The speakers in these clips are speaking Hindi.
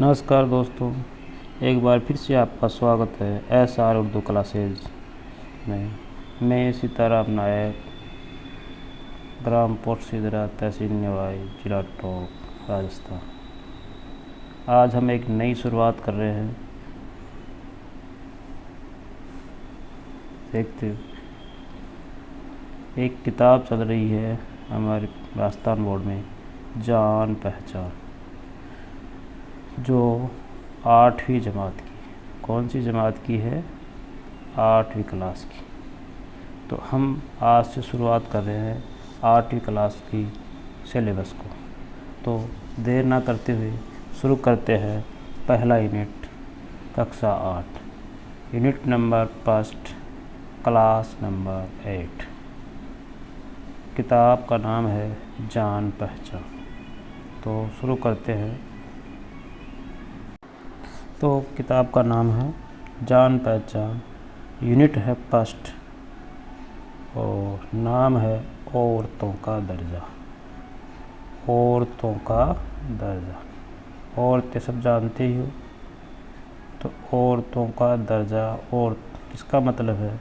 नमस्कार दोस्तों, एक बार फिर से आपका स्वागत है SR उर्दू क्लासेज में। मैं सीताराम नायक, ग्राम पोस्ट सिदरा, तहसील निवाई, जिला टोंक, राजस्थान। आज हम एक नई शुरुआत कर रहे हैं। देखते एक किताब चल रही है हमारे राजस्थान बोर्ड में, जान पहचान, जो 8वीं जमात की। कौन सी जमात की है? 8वीं क्लास की। तो हम आज से शुरुआत कर रहे हैं 8वीं क्लास की सिलेबस को। तो देर ना करते हुए शुरू करते हैं पहला यूनिट, कक्षा 8, unit number first, class number 8। किताब का नाम है जान पहचान। तो शुरू करते हैं। तो किताब का नाम है जान पहचान, यूनिट है फर्स्ट और नाम है औरतों का दर्जा। औरतों का दर्जा, औरतें सब जानते ही हो। तो औरतों का दर्जा, और इसका मतलब है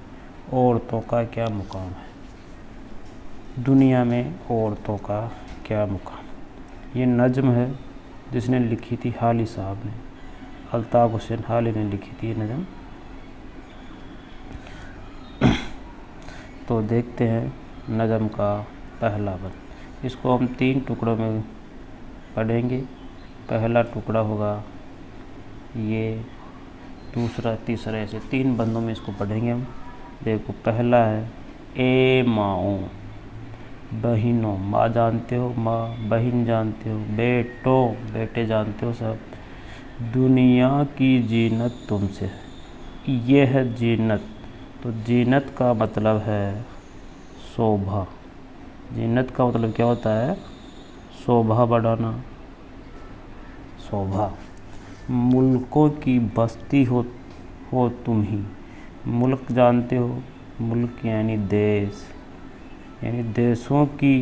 औरतों का क्या मुकाम है दुनिया में, औरतों का क्या मुकाम। ये नज़्म है जिसने लिखी थी हाली साहब ने, अल्ताफ़ हुसैन हाली ने लिखी थी ये नज़्म। तो देखते हैं नज़्म का पहला बंद। इसको हम 3 टुकड़ों में पढ़ेंगे। पहला टुकड़ा होगा ये, दूसरा, तीसरा, ऐसे 3 बंदों में इसको पढ़ेंगे हम। देखो, पहला है ए माओ, बहिनों, माँ जानते हो, माँ, बहन जानते हो, बेटो, बेटे जानते हो सब। दुनिया की जीनत तुमसे है, ये है जीनत। तो जीनत का मतलब है शोभा। जीनत का मतलब क्या होता है? शोभा बढ़ाना, शोभा। मुल्कों की बस्ती हो तुम ही। मुल्क जानते हो, मुल्क यानी देश, यानी देशों की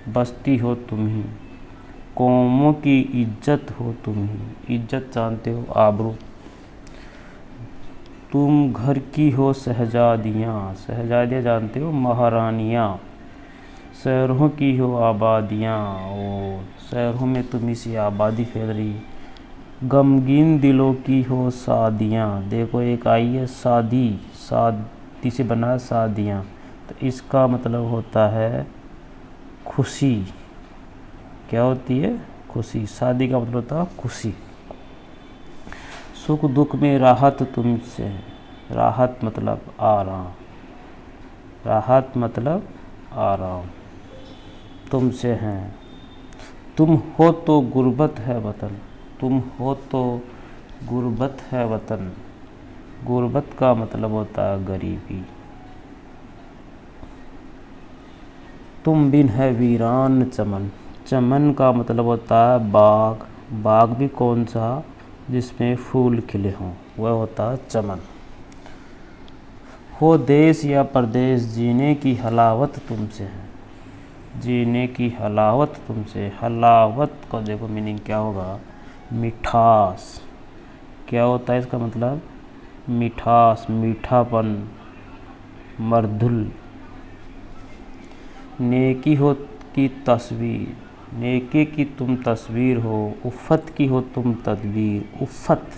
बस्ती हो तुम ही। कौमों की इज्जत हो तुम ही, इज्जत जानते हो, आबरू। तुम घर की हो शहजादियाँ, शहजादियाँ जानते हो, महारानियाँ। शहरों की हो आबादियाँ, और शहरों में तुम्ही सी आबादी फैल रही। गमगीन दिलों की हो शादियाँ। देखो, एक आई है शादी, शादी से बना शादियाँ, तो इसका मतलब होता है खुशी। क्या होती है? खुशी। शादी का मतलब होता है खुशी। सुख दुख में राहत तुमसे है। राहत मतलब आराम, राहत मतलब आराम तुमसे हैं। तुम हो तो गुर्बत है वतन, तुम हो तो गुर्बत है वतन। गुर्बत का मतलब होता है गरीबी। तुम बिन है वीरान चमन, चमन का मतलब होता है बाग। बाग भी कौन सा? जिसमें फूल खिले हों, वह होता है चमन। हो देश या परदेश, जीने की हलावत तुमसे है। जीने की हलावत तुमसे। हलावत का देखो मीनिंग क्या होगा? मिठास। क्या होता है इसका मतलब? मिठास, मीठापन, मर्दुल। नेकी हो की तस्वीर, नेकी की तुम तस्वीर हो। उफ़्फ़त की हो तुम तदबीर। उफ़्फ़त,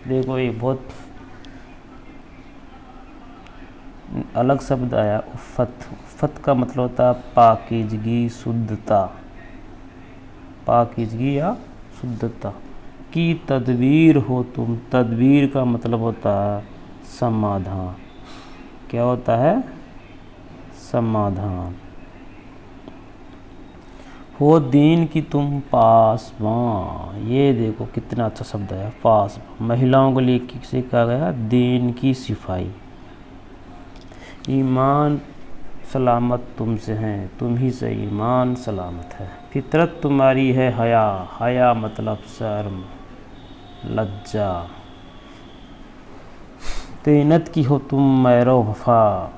देखो ये बहुत अलग शब्द आया, उफ़्फ़त। उफ़्फ़त का मतलब होता है पाकीज़गी, शुद्धता। पाकीज़गी या शुद्धता की तदबीर हो तुम। तदबीर का मतलब होता है समाधान। क्या होता है? समाधान। हो दीन की तुम पासबां। ये देखो कितना अच्छा शब्द है, पास। महिलाओं को लिए किसे कहा गया? दीन की सिपाही। ईमान सलामत तुमसे हैं, तुम ही से ईमान सलामत है। फितरत तुम्हारी है हया। हया मतलब शर्म, लज्जा। तैनत की हो तुम मैरो वफा।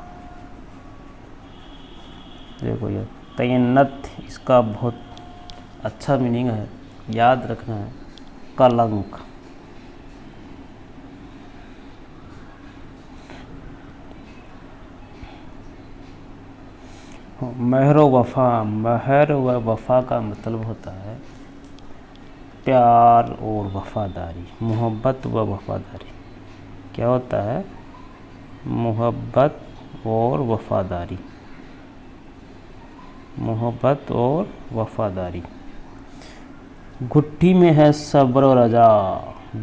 देखो ये तैनत, इसका बहुत अच्छा मीनिंग है, याद रखना है। कलंक। महर व वफ़ा, महर व वफ़ा का मतलब होता है प्यार और वफ़ादारी, मोहब्बत व वफ़ादारी। क्या होता है? मोहब्बत और वफ़ादारी, मोहब्बत और वफ़ादारी। गुट्ठी में है सब्र रजा,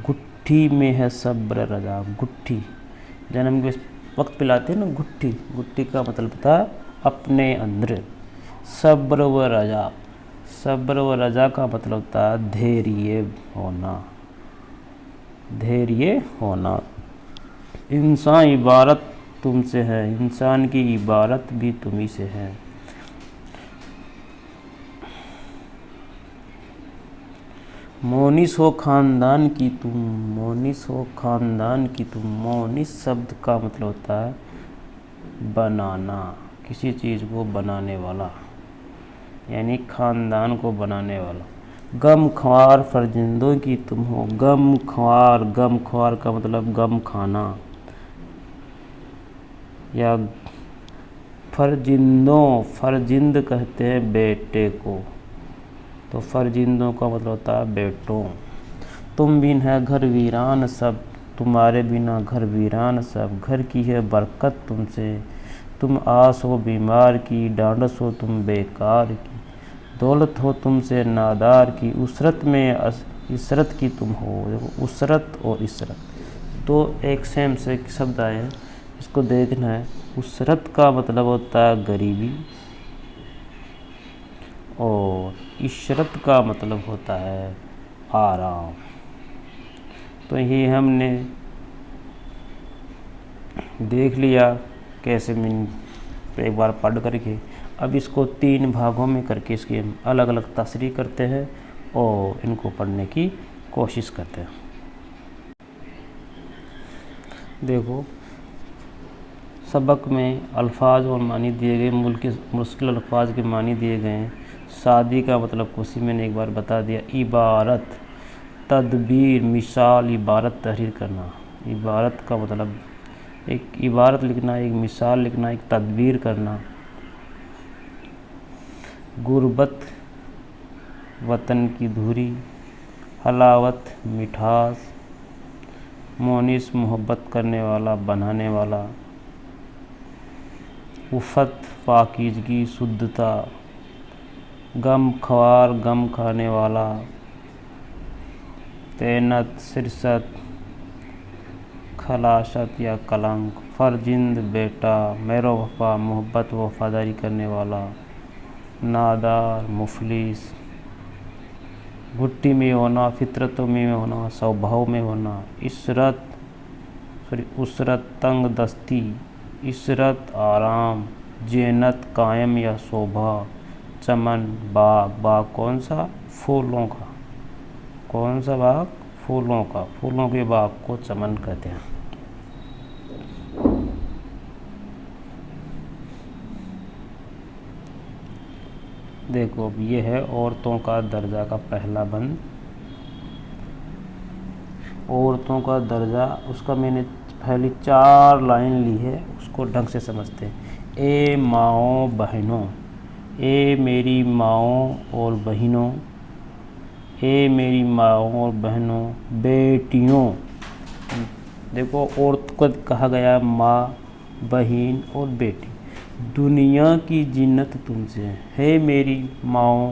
गुट्ठी में है सब्र रजा। गुट्ठी जन्म के वक्त पिलाते हैं ना, गुट्ठी, गुट्ठी का मतलब था अपने अंदर। सब्र व रजा, सब्र व रजा का मतलब होता है धैर्य होना, धैर्य होना। इंसान इबारत तुमसे है, इंसान की इबारत भी तुम्ही से है। मोनिस हो ख़ानदान की तुम, मोनिस हो ख़ानदान की तुम। मोनिस शब्द का मतलब होता है बनाना, किसी चीज़ को बनाने वाला, यानी ख़ानदान को बनाने वाला। गम ख्वार फर्जिंदों की तुम हो, गम ख्वार, गम ख्वार का मतलब गम खाना, या फर्जिंदों, फर्जिंद कहते हैं बेटे को, तो फर्जिंदों का मतलब होता है बेटों। तुम बिन है घर वीरान सब, तुम्हारे बिना घर वीरान सब। घर की है बरकत तुमसे, तुम आस हो बीमार की, डांडस हो तुम बेकार की। दौलत हो तुमसे नादार की, उसरत में इसरत की तुम हो। देखो उसरत और इसरत तो एक सेम से शब्द आए हैं, इसको देखना है। उसरत का मतलब होता है गरीबी, और इशरत का मतलब होता है आराम। तो ये हमने देख लिया कैसे एक बार पढ़ करके। अब इसको 3 भागों में करके इसकी अलग अलग तशरीह करते हैं और इनको पढ़ने की कोशिश करते हैं। देखो सबक में अल्फाज और मानी दिए गए, मुश्किल अल्फाज के मानी दिए गए हैं। शादी का मतलब खुशी मैंने एक बार बता दिया। इबारत, तदबीर, मिसाल, इबारत तहरीर करना। इबारत का मतलब एक इबारत लिखना, एक मिसाल लिखना, एक तदबीर करना। गुर्बत, वतन की दूरी। हलावत, मिठास। मोनिस, मोहब्बत करने वाला, बनाने वाला। उफ़त, पाकीज़गी, शुद्धता। गम ख्वार, गम खाने वाला। तैनत, सिरसत, खलाशत या कलंक। फर्जिंद, बेटा। मेरो वफ़ा, मोहब्बत वफ़ादारी करने वाला। नादार, मुफलिस। गुट्टी में होना, फितरतों में होना, स्वभाव में होना। उसरत, तंग दस्ती। इसरत, आराम। जेनत, कायम या शोभा। चमन, बाग। बाग कौन सा? फूलों का। कौन सा बाग? फूलों का। फूलों के बाग को चमन कहते हैं। देखो अब ये है औरतों का दर्जा का पहला बंद। औरतों का दर्जा, उसका मैंने पहली 4 लाइन ली है, उसको ढंग से समझते हैं। ए माओ बहनों, ए मेरी माओ और बहनों, ए मेरी माओ और बहनों, बेटियों। देखो औरत को कहा गया माँ, बहन और बेटी। दुनिया की जिन्नत तुमसे है मेरी माओ,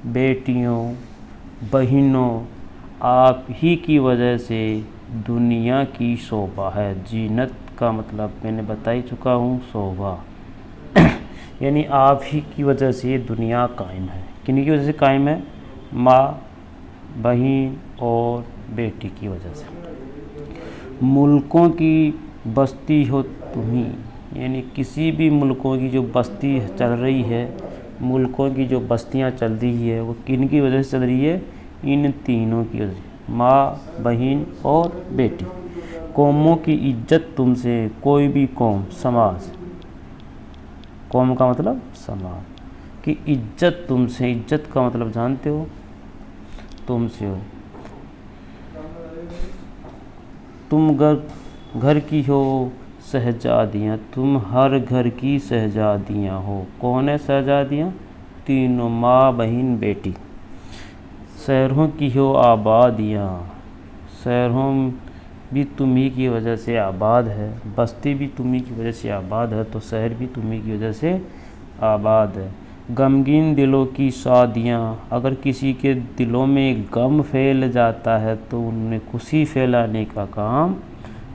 बेटियों, बहनों, आप ही की वजह से दुनिया की शोभा है। जीनत का मतलब मैंने बता ही चुका हूँ, शोभा यानी आप ही की वजह से दुनिया कायम है। किन्हीं की वजह से कायम है? माँ, बहन और बेटी की वजह से। मुल्कों की बस्ती हो तुम्ही, यानी किसी भी मुल्कों की जो बस्ती चल रही है, मुल्कों की जो बस्तियाँ चल रही है, वो किन की वजह से चल रही है? इन तीनों की वजह से, माँ, बहन और बेटी। कौमों की इज्जत तुमसे, कोई भी कौम, समाज। कौम का मतलब समाज की इज्जत तुमसे। इज्जत का मतलब जानते हो? तुमसे हो। तुम घर की हो शहजादियाँ, तुम हर घर की शहजादियाँ हो। कौन है शहजादियाँ? तीनों, माँ बहन बेटी। शहरों की हो आबादियाँ, शहरों भी तुम्ही की वजह से आबाद है। बस्ती भी तुम्ही की वजह से आबाद है, तो शहर भी तुम्ही की वजह से आबाद है। गमगीन दिलों की शादियाँ, अगर किसी के दिलों में गम फैल जाता है तो उनमें खुशी फैलाने का काम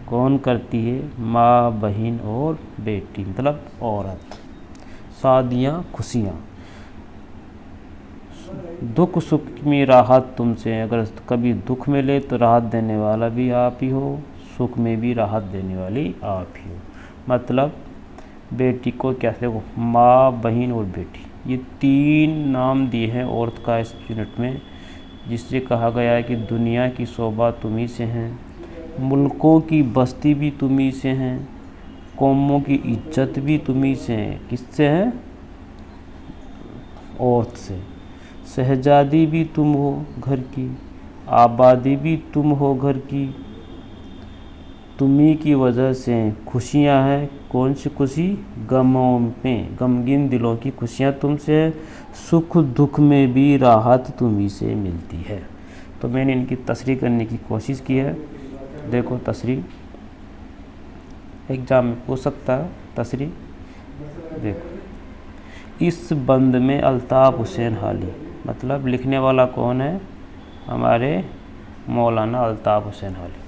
कौन करती है? माँ बहन और बेटी, मतलब औरत। शादियाँ, खुशियाँ। दुख सुख में राहत तुमसे, अगर कभी दुख मिले तो राहत देने वाला भी आप ही हो, सुख में भी राहत देने वाली आप ही हो। मतलब बेटी को कैसे हो? माँ बहन और बेटी, ये तीन नाम दिए हैं औरत का इस यूनिट में, जिससे कहा गया है कि दुनिया की शोभा तुम्ही से हैं, मुल्कों की बस्ती भी तुम्ही से हैं, कौमों की इज्जत भी तुम्ही से है। किससे है? औरत से। शहजादी भी तुम हो घर की, आबादी भी तुम हो घर की, तुम्ही की वजह से खुशियाँ हैं। कौन सी खुशी? गमों में, गमगीन दिलों की खुशियाँ तुमसे है, सुख दुख में भी राहत तुम्ही से मिलती है। तो मैंने इनकी तस्रीह करने की कोशिश की है। देखो तस्रीह, एग्जाम में पूछ सकता है तस्रीह। देखो, इस बंद में अल्ताफ़ हुसैन हाली, मतलब लिखने वाला कौन है? हमारे मौलाना अल्ताफ़ हुसैन हाली।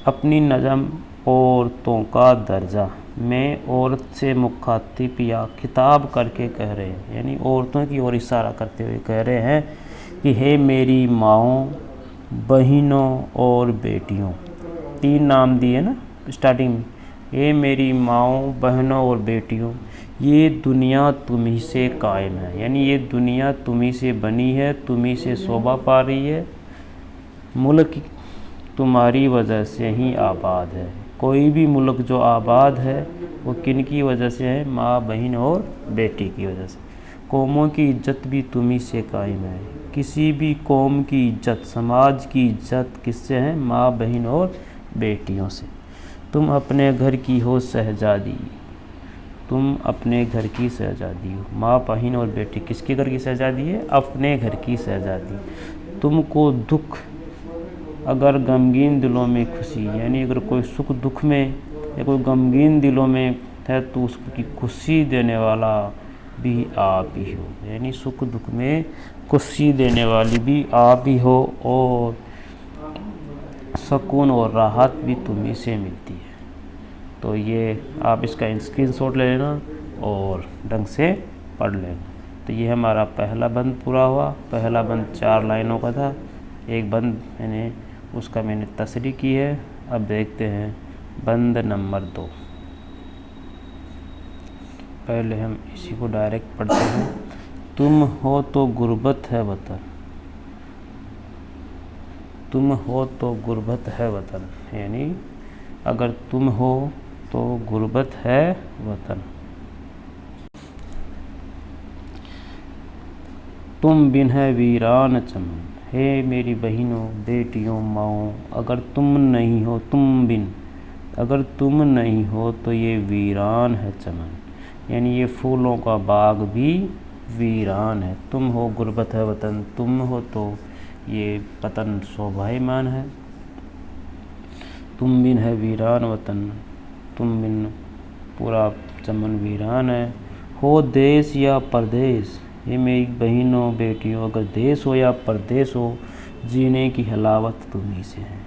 अपनी नज़म औरतों का दर्जा में औरत से मुखातिब या खिताब करके कह रहे हैं, यानी औरतों की ओर इशारा करते हुए कह रहे हैं कि हे मेरी माँओं, बहनों और बेटियों। तीन नाम दिए ना स्टार्टिंग में, हे मेरी माँओं, बहनों और बेटियों, ये दुनिया तुम्ही से कायम है, यानी ये दुनिया तुम्ही से बनी है, तुम्ही से शोभा पा रही है, मुल्क तुम्हारी वजह से ही आबाद है। कोई भी मुल्क जो आबाद है वो किन की वजह से है? माँ बहन और बेटी की वजह से। कौमों की इज्जत भी तुम्ही से कायम है, किसी भी कौम की इज्जत, समाज की इज्जत किससे है? माँ बहन और बेटियों से। तुम अपने घर की हो शहजादी, तुम अपने घर की शहजादी हो। माँ बहन और बेटी किसके घर की शहजादी है? अपने घर की शहजादी। तुमको दुख, अगर गमगीन दिलों में खुशी, यानी अगर कोई सुख दुख में या कोई गमगीन दिलों में है तो उसकी खुशी देने वाला भी आप ही हो, यानी सुख दुख में खुशी देने वाली भी आप ही हो, और सुकून और राहत भी तुम्ही से मिलती है। तो ये आप इसका स्क्रीनशॉट ले लेना और ढंग से पढ़ लेना। तो ये हमारा पहला बंद पूरा हुआ। पहला बंद 4 लाइनों का था, एक बंद मैंने तस्रीह की है। अब देखते हैं बंद नंबर 2। पहले हम इसी को डायरेक्ट पढ़ते हैं। तुम हो तो गुर्बत है वतन, तुम हो तो गुर्बत है वतन, यानी अगर तुम हो तो गुर्बत है वतन। तुम बिन है वीरान चमन, हे मेरी बहनों, बेटियों, माओ, अगर तुम नहीं हो, तुम बिन, अगर तुम नहीं हो तो ये वीरान है चमन, यानी ये फूलों का बाग भी वीरान है। तुम हो गुर्बत है वतन, तुम हो तो ये वतन शोभायमान है। तुम बिन है वीरान वतन, तुम बिन पूरा चमन वीरान है। हो देश या परदेश, ये मेरी बहनों बेटियों, अगर देश हो या परदेश हो, जीने की हलावत तुम्ही से है,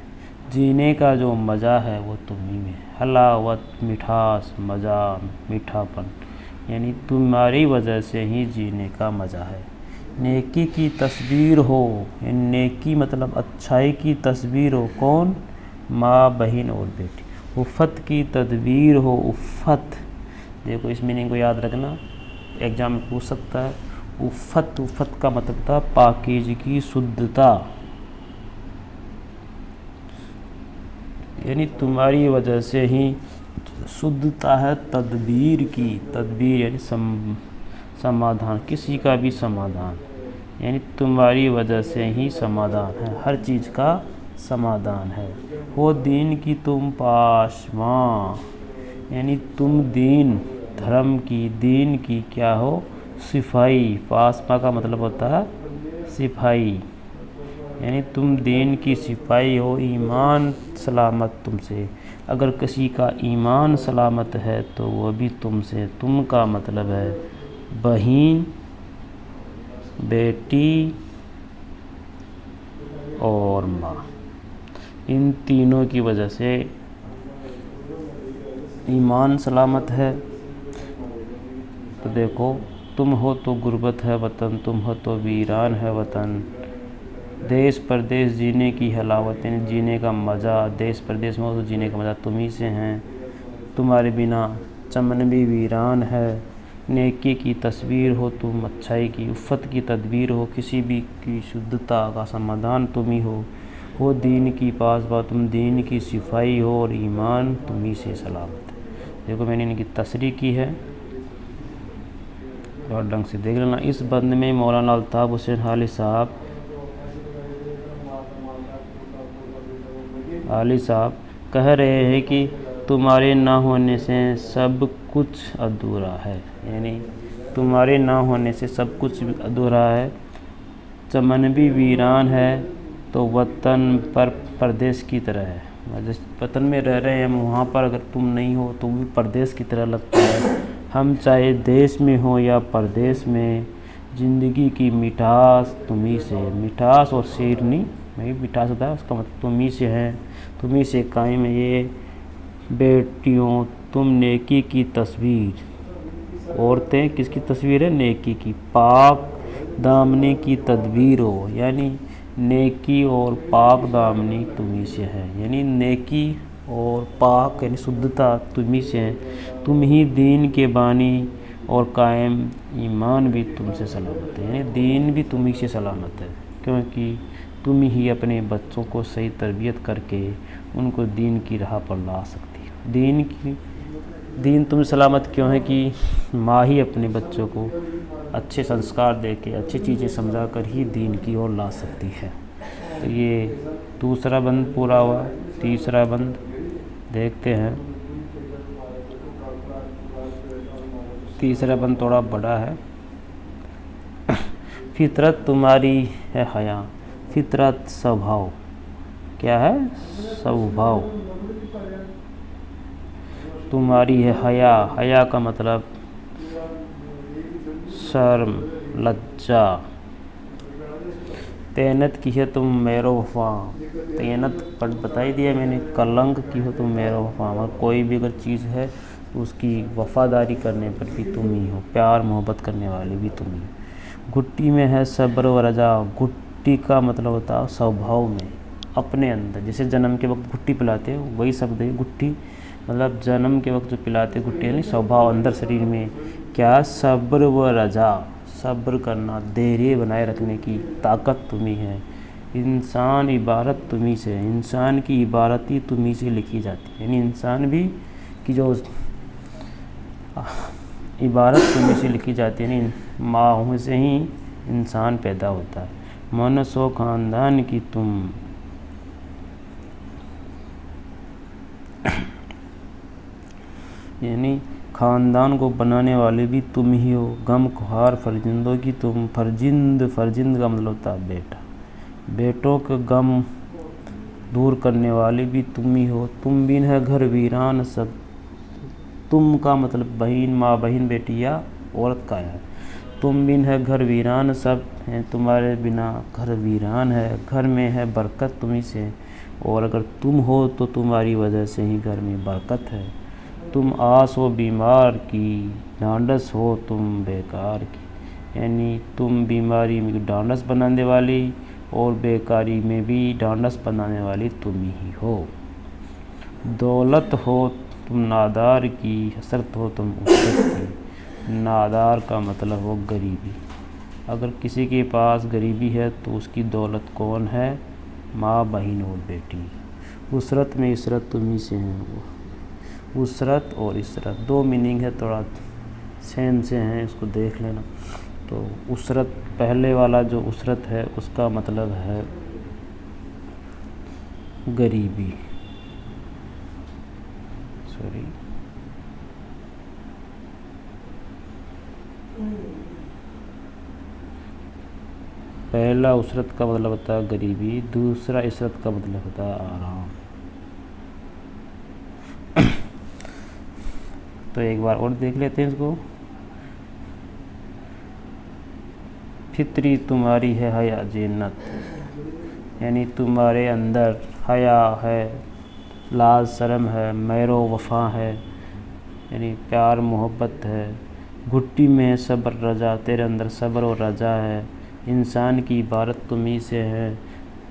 जीने का जो मज़ा है वो तुम्ही में। हलावत, मिठास, मज़ा, मीठापन, यानी तुम्हारी वजह से ही जीने का मज़ा है। नेकी की तस्वीर हो, नेकी मतलब अच्छाई की तस्वीर हो, कौन? माँ बहन और बेटी। उफ़त की तदबीर हो, उफ़त, देखो इस मीनिंग को याद रखना, एग्जाम में पूछ सकता है। उफ़त, उफ़त का मतलब था पाकीज़गी, शुद्धता, यानी तुम्हारी वजह से ही शुद्धता है। तदबीर की, तदबीर यानी समाधान, किसी का भी समाधान, यानी तुम्हारी वजह से ही समाधान है, हर चीज़ का समाधान है। हो दीन की तुम पाशवां, यानी तुम दीन धर्म की, दीन की क्या हो, सिपाही। पासमा का मतलब होता है सिपाही, यानी तुम दीन की सिपाही हो, ईमान सलामत तुमसे। अगर किसी का ईमान सलामत है तो वह भी तुमसे। तुम का मतलब है बहन, बेटी और माँ। इन तीनों की वजह से ईमान सलामत है। तो देखो, तुम हो तो गुर्बत है वतन, तुम हो तो वीरान है वतन। देश परदेश जीने की हलावत, यानी जीने का मज़ा, देश परदेश में हो तो जीने का मज़ा तुम्ही से हैं। तुम्हारे बिना चमन भी वीरान है। नेकी की तस्वीर हो तुम, अच्छाई की उफ़्फ़त की तदबीर हो, किसी भी की शुद्धता का समाधान तुम ही हो दीन की पासबा, तुम दीन की सिपाही हो और ईमान तुम्ही से सलामत है। देखो मैंने इनकी तस्रीह की है और ढंग से देख लेना। इस बंद में मौलाना अल्ताफ़ हुसैन आली साहब कह रहे हैं कि तुम्हारे ना होने से सब कुछ अधूरा है, यानी तुम्हारे ना होने से सब कुछ अधूरा है। चमन भी वीरान है तो वतन पर परदेश की तरह है। जिस वतन में रह रहे हैं हम, वहाँ पर अगर तुम नहीं हो तो भी परदेश की तरह लगता है। हम चाहे देश में हो या परदेश में, ज़िंदगी की मिठास तुम्ही से। मिठास और शेरनी में मिठास होता है, उसका मतलब तुम्ही से है, तुम्ही से कायम है ये बेटियों तुम नेकी की तस्वीर। औरतें किसकी तस्वीर है, नेकी की। पाक दामनी की तदबीर हो, यानी नेकी और पाक दामनी तुम्ही से है, यानी नेकी और पाक यानी शुद्धता तुम्ही से है। तुम ही दीन के बानी और कायम, ईमान भी तुमसे सलामत है, यानी दीन भी तुम्ही से सलामत है, क्योंकि तुम ही अपने बच्चों को सही तरबियत करके उनको दीन की राह पर ला सकती हो। दीन तुम सलामत क्यों है कि माँ ही अपने बच्चों को अच्छे संस्कार दे के, अच्छी चीज़ें समझा कर ही दीन की ओर ला सकती है। तो ये दूसरा बंद पूरा हुआ। तीसरा बंद देखते हैं। तीसरा बंद थोड़ा बड़ा है। फितरत तुम्हारी है हया, फितरत स्वभाव। क्या है, स्वभाव तुम्हारी है हया। हया का मतलब शर्म, लज्जा। तैनत की है तुम मेरो वफा, तैनत पर बता ही दिया मैंने, कलंक की हो तुम मेरो वफा। और कोई भी अगर चीज़ है तो उसकी वफ़ादारी करने पर भी तुम ही हो, प्यार मोहब्बत करने वाले भी तुम ही हो। घुट्टी में है सब्र व रजा। घुट्टी का मतलब होता है स्वभाव में, अपने अंदर। जैसे जन्म के वक्त घुट्टी पिलाते हो, वही शब्द है घुट्टी, मतलब जन्म के वक्त जो पिलाते घुट्टी, यानी स्वभाव अंदर शरीर में क्या, सब्र व रजा। सब्र करना, धैर्य बनाए रखने की ताकत तुम्ही है। इंसान इबारत तुम्ही से है, इंसान की इबारत ही तुम्ही से लिखी जाती है, यानी इंसान भी की जो इबारत तुम्ही से लिखी जाती है, यानी माँ से ही इंसान पैदा होता है। मन सो ख़ानदान की तुम, यानी ख़ानदान को बनाने वाले भी तुम ही हो। गम खुआर फर्जिंदों की तुम, फर्जिंद का मतलब होता है बेटा, बेटों के गम दूर करने वाले भी तुम ही हो। तुम बिन है घर वीरान सब। तुम का मतलब बहन, माँ, बहन, बेटी या औरत का है। तुम बिन है घर वीरान सब, हैं तुम्हारे बिना घर वीरान है। घर में है बरकत तुम्ही से, और अगर तुम हो तो तुम्हारी वजह से ही घर में बरकत है। तुम आस हो बीमार की, ढांढस हो तुम बेकार की, यानी तुम बीमारी में ढांढस बनाने वाली और बेकारी में भी ढांढस बनाने वाली तुम ही हो। दौलत हो तुम नादार की, हसरत हो तुम उसरत की। नादार का मतलब हो गरीबी। अगर किसी के पास गरीबी है तो उसकी दौलत कौन है, माँ, बहन और बेटी। उसरत में इसरत तुम्ही से हैं। उसरत और इसरत दो मीनिंग है, थोड़ा सेम से हैं, इसको देख लेना। तो उसरत, पहले वाला जो उसरत है उसका मतलब है गरीबी, सॉरी, पहला उसरत का मतलब होता है गरीबी, दूसरा इसरत का मतलब होता है आराम। तो एक बार और देख लेते हैं इसको। फितरी तुम्हारी है हया जिन्नत, यानी तुम्हारे अंदर हया है, लाज शर्म है, मैरो वफा है, यानी प्यार मोहब्बत है। घुट्टी में है सब्र रजा, तेरे अंदर सब्र और रजा है। इंसान की इबारत तुम्ही से है,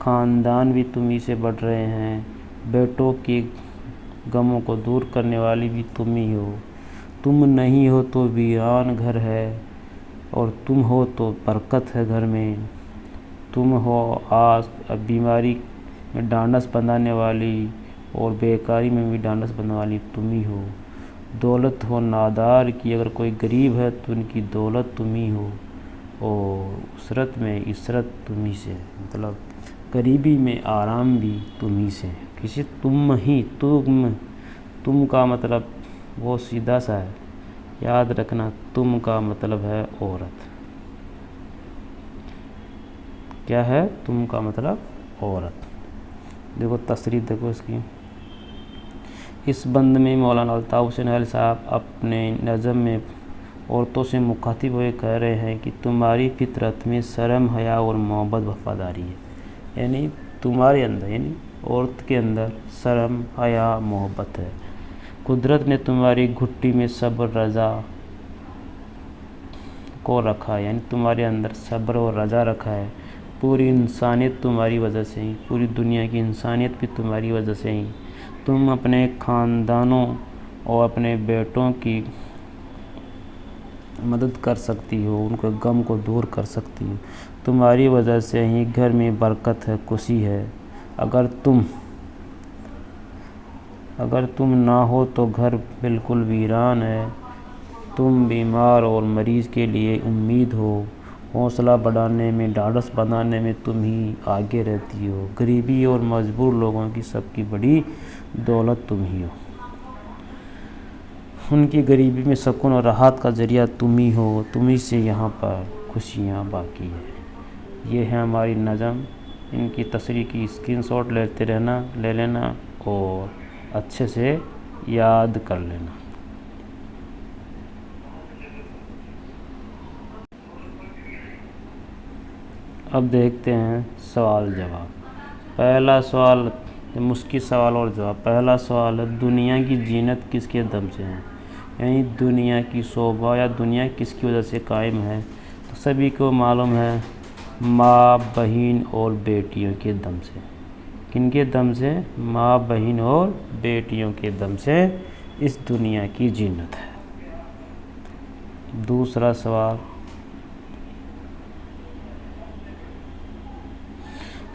ख़ानदान भी तुम्ही से बढ़ रहे हैं। बेटों की गमों को दूर करने वाली भी तुम ही हो। तुम नहीं हो तो वीरान घर है, और तुम हो तो बरकत है घर में। तुम हो आज बीमारी में ढांढस बंधाने वाली, और बेकारी में भी ढांढस बंधाने वाली तुम ही हो। दौलत हो नादार की, अगर कोई गरीब है तो उनकी दौलत तुम ही हो, और उसरत में इसरत तुम ही से, मतलब गरीबी में आराम भी तुम ही से। किसी तुम ही, तुम का मतलब वो सीधा सा है, याद रखना। तुम का मतलब है औरत। क्या है? तुम का मतलब औरत। देखो तसरीह देखो इसकी। इस बंद में मौलाना अल्ताफ़ हुसैन अली साहब अपने नज़म में औरतों से मुखातिब हुए कह रहे हैं कि तुम्हारी फितरत में शर्म, हया और मोहब्बत वफ़ादारी है। यानी तुम्हारे अंदर, यानी औरत के अंदर शर्म, हया, मोहब्बत है। कुदरत ने तुम्हारी घुट्टी में सब्र रज़ा को रखा, यानी तुम्हारे अंदर सब्र और रज़ा रखा है। पूरी इंसानियत तुम्हारी वजह से ही, पूरी दुनिया की इंसानियत भी तुम्हारी वजह से ही। तुम अपने ख़ानदानों और अपने बेटों की मदद कर सकती हो, उनके गम को दूर कर सकती हो। तुम्हारी वजह से ही घर में बरकत है, खुशी है। अगर तुम ना हो तो घर बिल्कुल वीरान है। तुम बीमार और मरीज़ के लिए उम्मीद हो। हौसला बढ़ाने में, ढाढ़स बनाने में तुम ही आगे रहती हो। गरीबी और मजबूर लोगों की सबकी बड़ी दौलत तुम ही हो। उनकी गरीबी में सुकून और राहत का ज़रिया तुम ही हो। तुम ही से यहाँ पर खुशियाँ बाकी है। ये है हमारी नज़म। इनकी तसरीह की स्क्रीनशॉट ले लेना और अच्छे से याद कर लेना। अब देखते हैं सवाल जवाब। पहला सवाल, मुश्किल सवाल और जवाब। पहला सवाल है, दुनिया की जीनत किसके दम से है? यानी दुनिया की शोभा या दुनिया किसकी वजह से कायम है? तो सभी को मालूम है, माँ, बहन और बेटियों के दम से। किनके दम से? माँ, बहन और बेटियों के दम से इस दुनिया की जीनत है। दूसरा सवाल,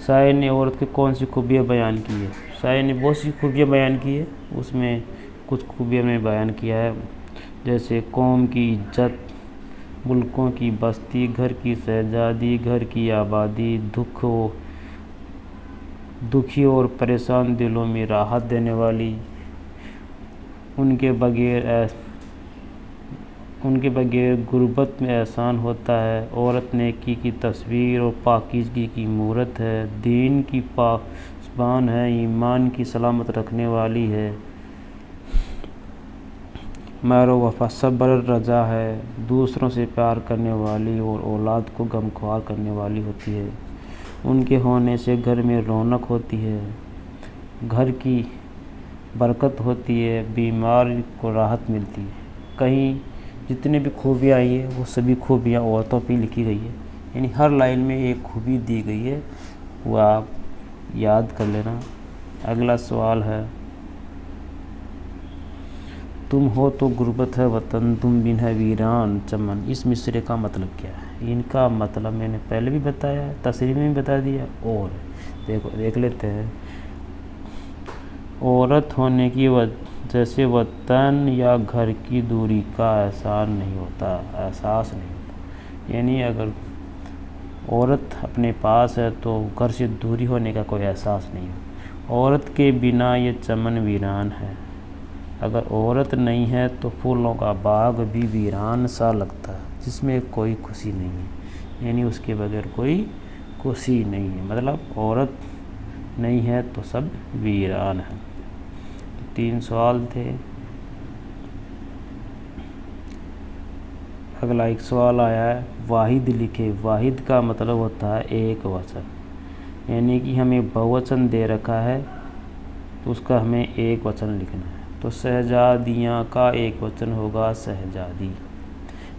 शायर ने औरत की कौन सी खूबियाँ बयान की है? शायर ने बहुत सी खूबियाँ बयान की है, उसमें कुछ खूबियाँ में बयान किया है, जैसे कौम की इज्जत, मुल्कों की बस्ती, घर की शहजादी, घर की आबादी, दुखी और परेशान दिलों में राहत देने वाली, उनके बगैर गुर्बत में एहसान होता है। औरत नेकी की तस्वीर और पाकीज़गी की मूरत है। दीन की पासबान है, ईमान की सलामत रखने वाली है। मैरो वफा सब्र रजा है, दूसरों से प्यार करने वाली और औलाद को गमख्वार करने वाली होती है। उनके होने से घर में रौनक होती है, घर की बरकत होती है, बीमार को राहत मिलती है। कहीं जितनी भी खूबियाँ आई है वो सभी खूबियाँ औरतों पे लिखी गई है, यानी हर लाइन में एक खूबी दी गई है, वो आप याद कर लेना। अगला सवाल है, तुम हो तो गुर्बत है वतन, तुम बिन है वीरान चमन। इस मिसरे का मतलब क्या है? इनका मतलब मैंने पहले भी बताया, तस्रीर में भी बता दिया, और देख लेते हैं। औरत होने की वजह से वतन या घर की दूरी का एहसास नहीं होता। यानी अगर औरत अपने पास है तो घर से दूरी होने का कोई एहसास नहीं हो। औरत के बिना ये चमन वीरान है। अगर औरत नहीं है तो फूलों का बाग भी वीरान सा लगता है, जिसमें कोई खुशी नहीं है, यानी उसके बगैर कोई खुशी नहीं है। मतलब औरत नहीं है तो सब वीरान है। तो 3 सवाल थे। अगला एक सवाल आया है, वाहिद लिखे। वाहिद का मतलब होता है एक वचन, यानी कि हमें बहुवचन दे रखा है तो उसका हमें एक वचन लिखना है। तो शहजादियाँ का एक वचन होगा शहजादी,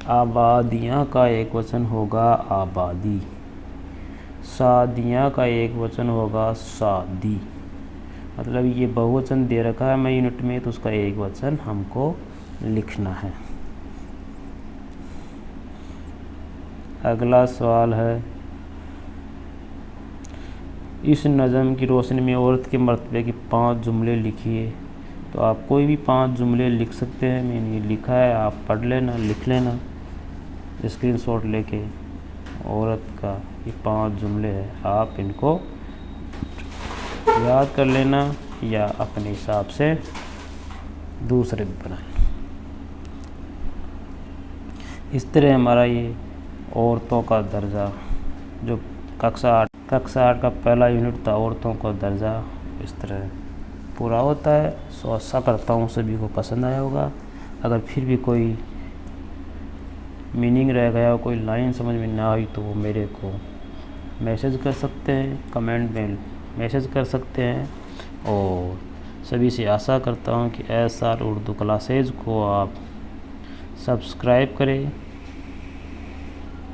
आबादियाँ का एक वचन होगा आबादी, शादियाँ का एक वचन होगा शादी। मतलब ये बहुवचन दे रखा है हमें यूनिट में, तो उसका एक वचन हमको लिखना है। अगला सवाल है, इस नज़म की रोशनी में औरत के मर्तबे के 5 जुमले लिखिए। तो आप कोई भी 5 जुमले लिख सकते हैं, मैंने ये लिखा है, आप पढ़ लेना, लिख लेना स्क्रीनशॉट लेके। औरत का ये 5 जुमले हैं, आप इनको याद कर लेना या अपने हिसाब से दूसरे भी बनाएं। इस तरह हमारा ये औरतों का दर्जा, जो कक्षा 8 का पहला यूनिट था, औरतों का दर्जा, इस तरह पूरा होता है। सो आशा करता हूँ सभी को पसंद आया होगा। अगर फिर भी कोई मीनिंग रह गया हो, कोई लाइन समझ में ना आई, तो वो मेरे को मैसेज कर सकते हैं, कमेंट में मैसेज कर सकते हैं। और सभी से आशा करता हूँ कि SR उर्दू क्लासेज को आप सब्सक्राइब करें,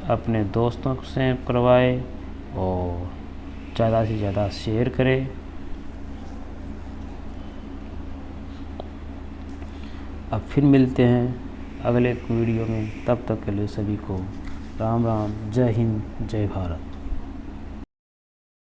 अपने दोस्तों से करवाएं और ज़्यादा से ज़्यादा शेयर करें। अब फिर मिलते हैं अगले वीडियो में, तब तक के लिए सभी को राम राम, जय हिंद, जय भारत।